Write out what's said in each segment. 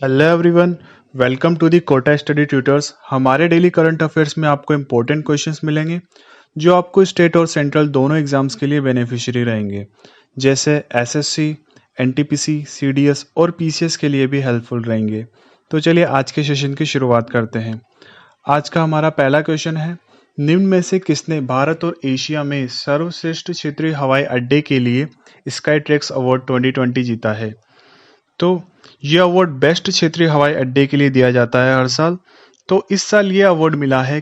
Hello everyone, welcome to the Kota study tutors. हमारे daily current affairs में आपको important questions मिलेंगे जो आपको स्टेट और सेंट्रल दोनों एग्जाम्स के लिए बेनिफिशियरी रहेंगे, जैसे एसएससी, एनटीपीसी, सीडीएस और पीसीएस के लिए भी हेल्पफुल रहेंगे। तो चलिए आज के सेशन की शुरुआत करते हैं। आज का हमारा पहला क्वेश्चन है, निम्न में से किसने भारत और एशिया में सर्वश्रेष्ठ क्षेत्रीय हवाई अड्डे के लिए स्काई ट्रैक्स अवार्ड 2020 जीता है? तो ये अवार्ड बेस्ट क्षेत्रीय हवाई अड्डे के लिए दिया जाता है हर साल। तो इस साल ये अवार्ड मिला है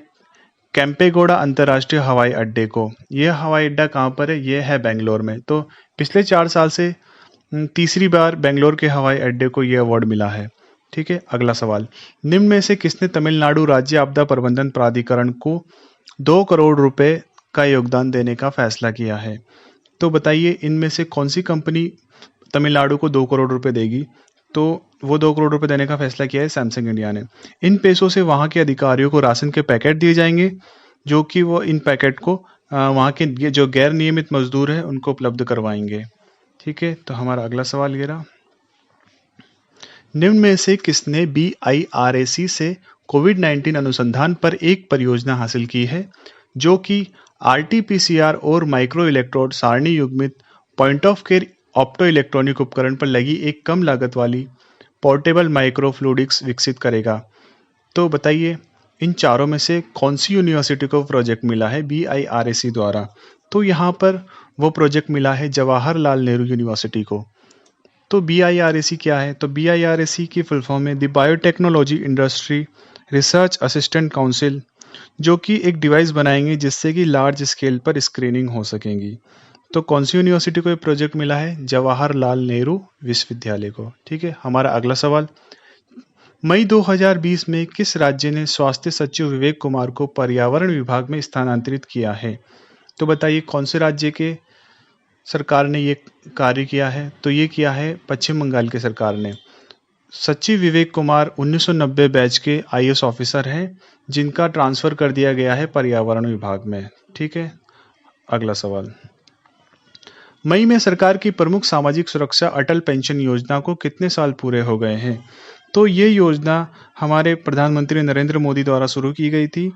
कैंपेगौड़ा अंतर्राष्ट्रीय हवाई अड्डे को। यह हवाई अड्डा कहाँ पर है? ये है बेंगलोर में। तो पिछले 4 साल से तीसरी बार बेंगलोर के हवाई अड्डे को यह अवार्ड मिला है। ठीक है, अगला सवाल, निम्न में से किसने तमिलनाडु राज्य आपदा प्रबंधन प्राधिकरण को 2 करोड़ रुपए का योगदान देने का फैसला किया है? तो बताइए इनमें से कौन सी कंपनी तमिलनाडु को 2 करोड़ रुपए देगी? तो वो 2 करोड़ रुपए देने का फैसला किया है सैमसंग इंडिया ने। इन पैसों से वहाँ के अधिकारियों को राशन के पैकेट दिए जाएंगे, जो कि वो इन पैकेट को वहाँ के ये जो गैर नियमित मजदूर है उनको उपलब्ध करवाएंगे। ठीक है, तो हमारा अगला सवाल ये रहा, निम्न में से किसने BIRAC से कोविड-19 अनुसंधान पर एक परियोजना हासिल की है, जो कि RT-PCR और माइक्रो इलेक्ट्रोड सारणी युग्मित point of care opto electronic उपकरण पर लगी एक कम लागत वाली पोर्टेबल माइक्रोफ्लूडिक्स विकसित करेगा? तो बताइए इन चारों में से कौन सी यूनिवर्सिटी को प्रोजेक्ट मिला है BIRAC द्वारा? तो यहाँ पर वो प्रोजेक्ट मिला है जवाहरलाल नेहरू यूनिवर्सिटी को। तो BIRAC क्या है? तो BIRAC की फुल फॉर्म है the biotechnology industry research assistant council, जो कि एक डिवाइस बनाएंगे जिससे कि लार्ज स्केल पर स्क्रीनिंग हो सकेंगी। तो कौन सी यूनिवर्सिटी को ये प्रोजेक्ट मिला है? जवाहरलाल नेहरू विश्वविद्यालय को। ठीक है, हमारा अगला सवाल, मई 2020 में किस राज्य ने स्वास्थ्य सचिव विवेक कुमार को पर्यावरण विभाग में स्थानांतरित किया है? तो बताइए कौन से राज्य के सरकार ने ये कार्य किया है? तो ये किया है पश्चिम बंगाल के सरकार ने। सचिव विवेक कुमार 1990 बैच के IAS ऑफिसर हैं, जिनका ट्रांसफर कर दिया गया है पर्यावरण विभाग में। ठीक है, अगला सवाल, मई में सरकार की प्रमुख सामाजिक सुरक्षा अटल पेंशन योजना को कितने साल पूरे हो गए हैं? तो ये योजना हमारे प्रधानमंत्री नरेंद्र मोदी द्वारा शुरू की गई थी।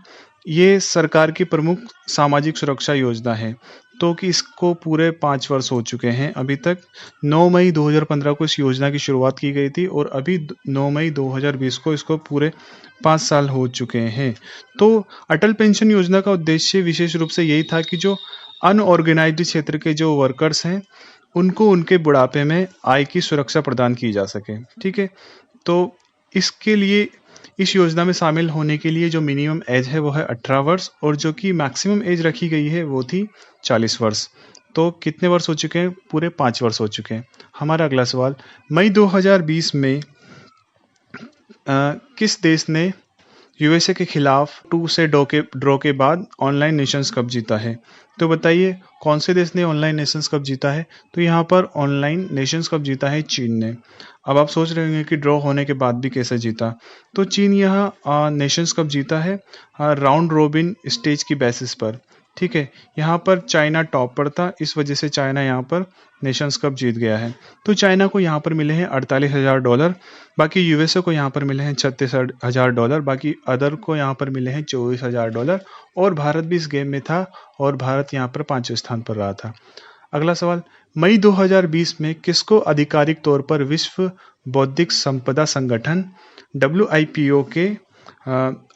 ये सरकार की प्रमुख सामाजिक सुरक्षा योजना है, तो कि इसको पूरे 5 वर्ष हो चुके हैं अभी तक। 9 मई 2015 को इस योजना की शुरुआत की गई थी और अभी 9 मई 2020 को इसको पूरे 5 साल हो चुके हैं। तो अटल पेंशन योजना का उद्देश्य विशेष रूप से यही था कि जो अनऑर्गेनाइज्ड क्षेत्र के जो वर्कर्स हैं उनको उनके बुढ़ापे में आय की सुरक्षा प्रदान की जा सके। ठीक है, तो इसके लिए इस योजना में शामिल होने के लिए जो मिनिमम एज है वो है 18 वर्ष और जो कि मैक्सिमम एज रखी गई है वो थी 40 वर्ष। तो कितने वर्ष हो चुके हैं? पूरे 5 वर्ष हो चुके हैं। हमारा अगला सवाल, मई 2020 में किस देश ने यूएसए के खिलाफ 2 से ड्रॉ के बाद ऑनलाइन नेशंस कप जीता है? तो बताइए कौन से देश ने ऑनलाइन नेशंस कप जीता है? तो यहाँ पर ऑनलाइन नेशंस कप जीता है चीन ने। अब आप सोच रहे होंगे कि ड्रॉ होने के बाद भी कैसे जीता? तो चीन यहाँ नेशंस कप जीता है राउंड रोबिन स्टेज की बेसिस पर। ठीक है, यहाँ पर चाइना टॉप पर था, इस वजह से चाइना यहाँ पर नेशंस कप जीत गया है। तो चाइना को यहाँ पर मिले हैं $48,000, बाकी यूएसए को यहाँ पर मिले हैं $36,000, बाकी अदर को यहाँ पर मिले हैं $24,000 और भारत भी इस गेम में था और भारत यहाँ पर 5वें स्थान पर रहा था। अगला सवाल, मई 2020 में किसको आधिकारिक तौर पर विश्व बौद्धिक संपदा संगठन WIPO के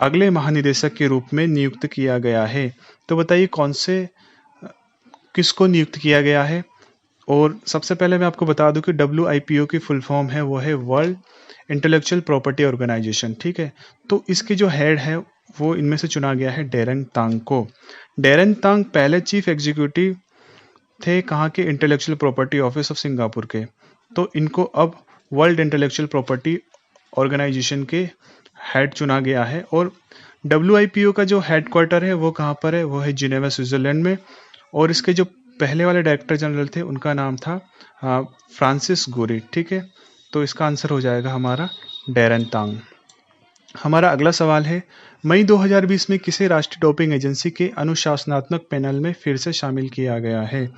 अगले महानिदेशक के रूप में नियुक्त किया गया है? तो बताइए कौन से किसको नियुक्त किया गया है? और सबसे पहले मैं आपको बता दूं कि WIPO की फुल फॉर्म है वो है वर्ल्ड इंटेलेक्चुअल प्रॉपर्टी ऑर्गेनाइजेशन। ठीक है, तो इसके जो हेड है वो इनमें से चुना गया है डेरेंग तांग को। डेरेंग तांग पहले चीफ एग्जीक्यूटिव थे कहाँ के? Intellectual property office of Singapore के। तो इनको अब वर्ल्ड इंटेलेक्चुअल प्रॉपर्टी ऑर्गेनाइजेशन के हेड चुना गया है और WIPO का जो हेडक्वार्टर है वो कहाँ पर है? वो है जिनेवा स्विट्जरलैंड में। और इसके जो पहले वाले डायरेक्टर जनरल थे उनका नाम था फ्रांसिस गोरी। ठीक है, तो इसका आंसर हो जाएगा हमारा डेरेन तांग। हमारा अगला सवाल है, मई 2020 में किसे राष्ट्रीय डोपिंग एजेंसी के अनुशासनात्मक पैनल में फिर से शामिल किया गया है?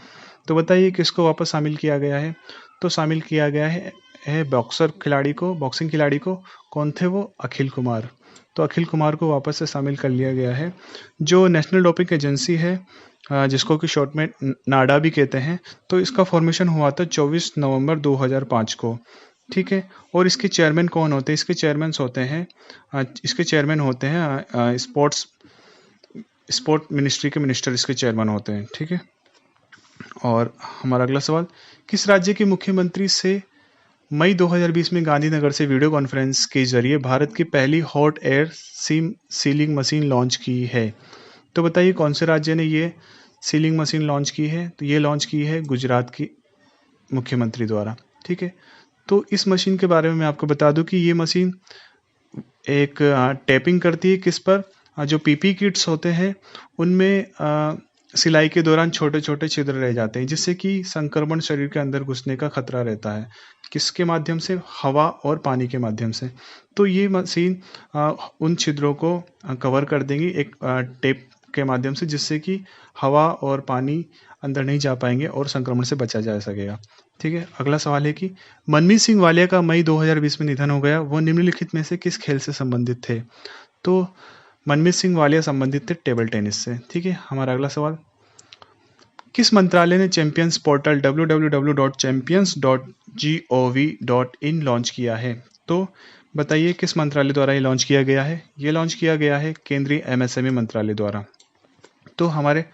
तो बताइए किसको वापस शामिल किया गया है? तो शामिल किया गया है है बॉक्सिंग खिलाड़ी को। कौन थे वो? अखिल कुमार। तो अखिल कुमार को वापस से शामिल कर लिया गया है। जो नेशनल डोपिंग एजेंसी है, जिसको कि शॉर्ट में नाडा भी कहते हैं, तो इसका फॉर्मेशन हुआ था 24 नवंबर 2005 को। ठीक है। और इसके चेयरमैन कौन होते हैं? इसके चेयरमैन होते हैं स्पोर्ट मिनिस्ट्री के मिनिस्टर इसके चेयरमैन होते हैं। ठीक है। और हमारा अगला सवाल, किस राज्य के मुख्यमंत्री से मई 2020 में गांधीनगर से वीडियो कॉन्फ्रेंस के जरिए भारत की पहली hot air sealing machine launch की है? तो बताइए कौन से राज्य ने ये सीलिंग मशीन लॉन्च की है? तो ये लॉन्च की है गुजरात की मुख्यमंत्री द्वारा। ठीक है। तो इस मशीन के बारे में मैं आपको बता दूं कि ये मशीन एक टैपिंग करती है किस पर? जो पीपी किट्स होते हैं उनमें सिलाई के दौरान छोटे छोटे छिद्र रह जाते हैं, जिससे कि संक्रमण शरीर के अंदर घुसने का खतरा रहता है। किसके माध्यम से? हवा और पानी के माध्यम से। तो ये मशीन उन छिद्रों को कवर कर देंगी एक टेप के माध्यम से, जिससे कि हवा और पानी अंदर नहीं जा पाएंगे और संक्रमण से बचा जा सकेगा। ठीक है। अगला सवाल है कि मनमीत सिंह वालिया का मई 2020 में निधन हो गया। वो निम्नलिखित में से किस खेल से संबंधित थे? तो मनमीत सिंह वालिया संबंधित थे टेबल टेनिस से। ठीक है। हमारा अगला सवाल, किस मंत्रालय ने चैंपियंस पोर्टल www.champions.gov.in लॉन्च किया है? तो बताइए किस मंत्रालय द्वारा ये लॉन्च किया गया है? ये लॉन्च किया गया है केंद्रीय एमएसएमई मंत्रालय द्वारा। तो हमारे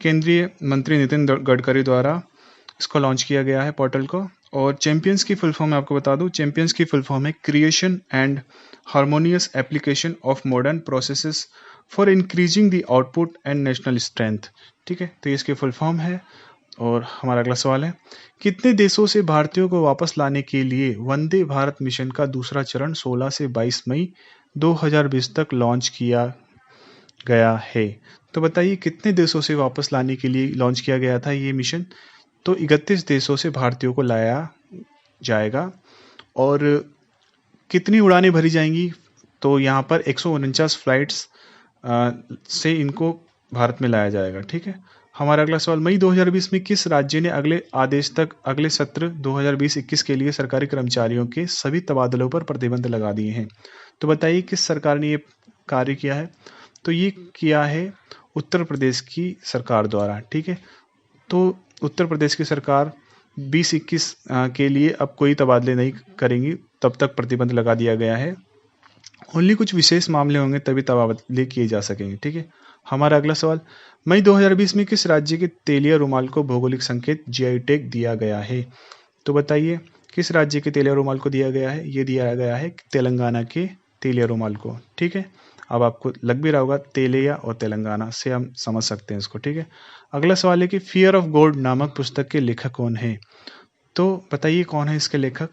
केंद्रीय मंत्री नितिन गडकरी द्वारा इसको लॉन्च किया गया है पोर्टल को। और चैंपियंस की फुल फॉर्म मैं आपको बता दूं, चैंपियंस की फुल फॉर्म है creation and harmonious application of modern processes for increasing the output and national strength. ठीक है। तो इसकी फुल फॉर्म है। और हमारा अगला सवाल है, कितने देशों से भारतीयों को वापस लाने के लिए वंदे भारत मिशन का दूसरा चरण 16 से 22 मई 2020 तक लॉन्च किया गया है? तो बताइए कितने देशों से वापस लाने के लिए लॉन्च किया गया था ये मिशन? तो 31 देशों से भारतीयों को लाया जाएगा। और कितनी उड़ानें भरी जाएंगी? तो यहाँ पर 149 फ्लाइट्स से इनको भारत में लाया जाएगा। ठीक है। हमारा अगला सवाल, मई 2020 में किस राज्य ने अगले आदेश तक अगले सत्र 2020-21 के लिए सरकारी कर्मचारियों के सभी तबादलों पर प्रतिबंध लगा दिए हैं? तो बताइए किस सरकार ने ये कार्य किया है? तो ये किया है उत्तर प्रदेश की सरकार द्वारा। ठीक है। तो उत्तर प्रदेश की सरकार 20-21 के लिए अब कोई तबादले नहीं करेंगी, तब तक प्रतिबंध लगा दिया गया है। ओनली कुछ विशेष मामले होंगे तभी तबादले किए जा सकेंगे। ठीक है। हमारा अगला सवाल, मई 2020 में किस राज्य के तेलिया रुमाल को भौगोलिक संकेत जीआई टैग दिया गया है? तो बताइए किस राज्य के तेलिया रुमाल को दिया गया है? ये दिया गया है तेलंगाना के तेलिया रुमाल को। ठीक है। अब आपको लग भी रहा होगा तेलिया और तेलंगाना से हम समझ सकते हैं इसको। ठीक है। अगला सवाल है कि फियर ऑफ गॉड नामक पुस्तक के लेखक कौन है? तो बताइए कौन है इसके लेखक?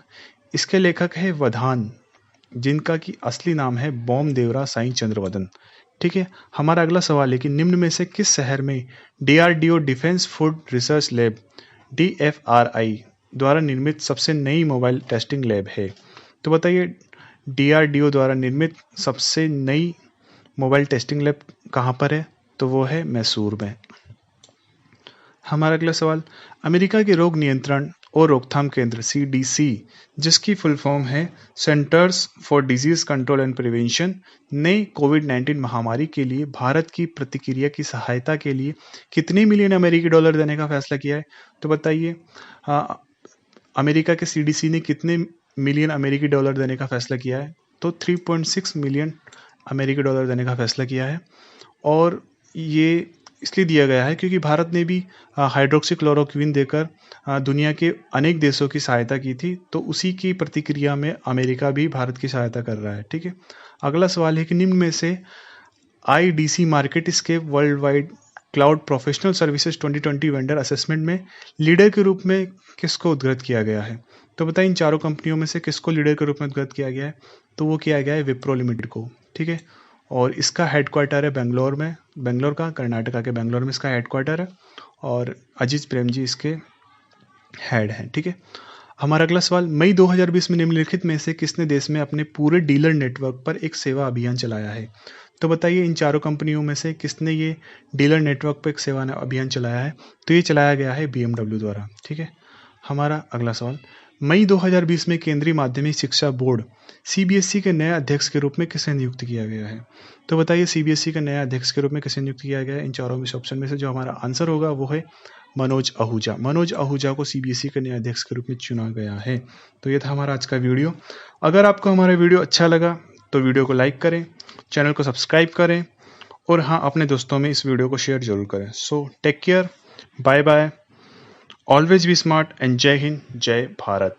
इसके लेखक है वधान, जिनका की असली नाम है बॉम देवरा साईं चंद्रवदन। ठीक है। हमारा अगला सवाल है कि निम्न में से किस शहर में DRDO defence food research lab DFRI द्वारा निर्मित सबसे नई मोबाइल टेस्टिंग लैब है? तो बताइए डीआरडीओ द्वारा निर्मित सबसे नई मोबाइल टेस्टिंग लैब कहाँ पर है? तो वो है मैसूर में। हमारा अगला सवाल, अमेरिका के रोग नियंत्रण और रोकथाम केंद्र CDC, जिसकी फुल फॉर्म है centres for disease control and prevention, ने कोविड-19 महामारी के लिए भारत की प्रतिक्रिया की सहायता के लिए कितने मिलियन अमेरिकी डॉलर देने का फैसला किया है? तो बताइए अमेरिका के CDC ने कितने मिलियन अमेरिकी डॉलर देने का फैसला किया है? तो 3.6 मिलियन अमेरिकी डॉलर देने का फैसला किया है। और ये इसलिए दिया गया है क्योंकि भारत ने भी हाइड्रोक्सीक्लोरोक्विन देकर दुनिया के अनेक देशों की सहायता की थी, तो उसी की प्रतिक्रिया में अमेरिका भी भारत की सहायता कर रहा है। ठीक है। अगला सवाल है कि निम्न में से IDC marketscape world wide cloud professional services 2020 vendor assessment में लीडर के रूप में किसको उद्धृत किया गया है? तो बताइए इन चारों कंपनियों में से किसको लीडर के रूप में उद्धृत किया गया है? तो वो किया गया है विप्रो लिमिटेड को। ठीक है। और इसका हेडक्वार्टर है बेंगलोर में, बेंगलोर का, कर्नाटका के बेंगलोर में इसका हेडक्वार्टर है। और अजीत प्रेम जी इसके हेड हैं। ठीक है। हमारा अगला सवाल, मई 2020 में निम्नलिखित में से किसने देश में अपने पूरे डीलर नेटवर्क पर एक सेवा अभियान चलाया है? तो बताइए इन चारों कंपनियों में से किसने ये डीलर नेटवर्क पर एक सेवा अभियान चलाया है? तो ये चलाया गया है BMW द्वारा। ठीक है। हमारा अगला सवाल, मई 2020 में केंद्रीय माध्यमिक शिक्षा बोर्ड सीबीएसई के नए अध्यक्ष के रूप में किसे नियुक्त किया गया है? तो बताइए सीबीएसई के नए अध्यक्ष के रूप में किसे नियुक्त किया गया है? इन चारों में से ऑप्शन में से जो हमारा आंसर होगा वो है मनोज आहूजा। मनोज आहूजा को सीबीएसई के नए अध्यक्ष के रूप में चुना गया है। तो ये था हमारा आज का वीडियो। अगर आपको हमारा वीडियो अच्छा लगा तो वीडियो को लाइक करें, चैनल को सब्सक्राइब करें और हाँ, अपने दोस्तों में इस वीडियो को शेयर जरूर करें। So take care, bye bye, always be smart and जय हिंद, जय भारत।